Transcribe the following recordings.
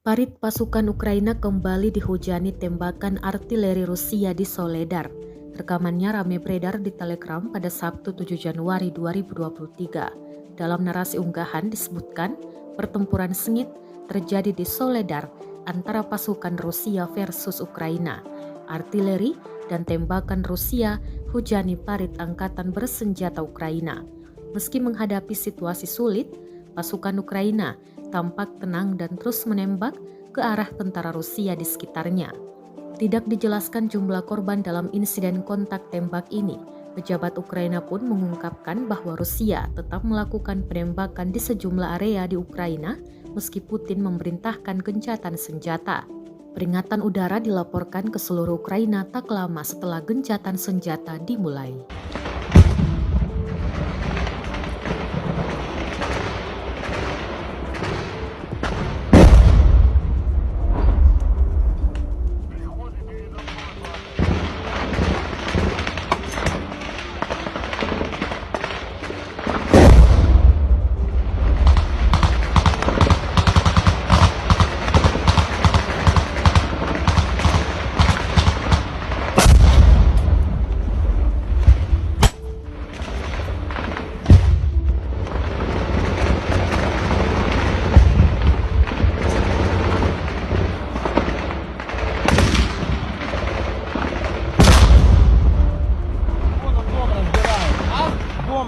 Parit pasukan Ukraina kembali dihujani tembakan artileri Rusia di Soledar. Rekamannya rame beredar di Telegram pada Sabtu 7 Januari 2023. Dalam narasi unggahan disebutkan pertempuran sengit terjadi di Soledar antara pasukan Rusia versus Ukraina. Artileri dan tembakan Rusia hujani parit angkatan bersenjata Ukraina. Meski menghadapi situasi sulit, pasukan Ukraina tampak tenang dan terus menembak ke arah tentara Rusia di sekitarnya. Tidak dijelaskan jumlah korban dalam insiden kontak tembak ini. Pejabat Ukraina pun mengungkapkan bahwa Rusia tetap melakukan penembakan di sejumlah area di Ukraina meski Putin memerintahkan gencatan senjata. Peringatan udara dilaporkan ke seluruh Ukraina tak lama setelah gencatan senjata dimulai.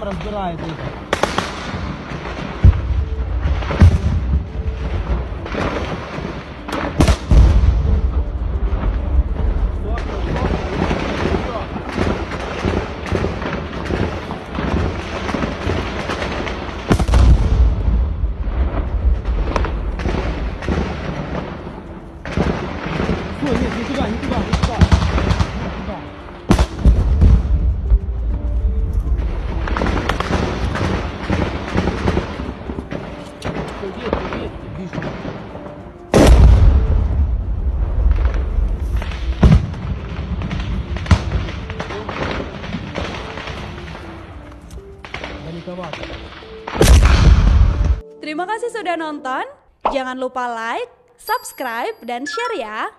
Разбирает их. Нет, не туда, не туда, не туда. Не туда. Terima kasih sudah nonton. Jangan lupa like, subscribe, dan share ya.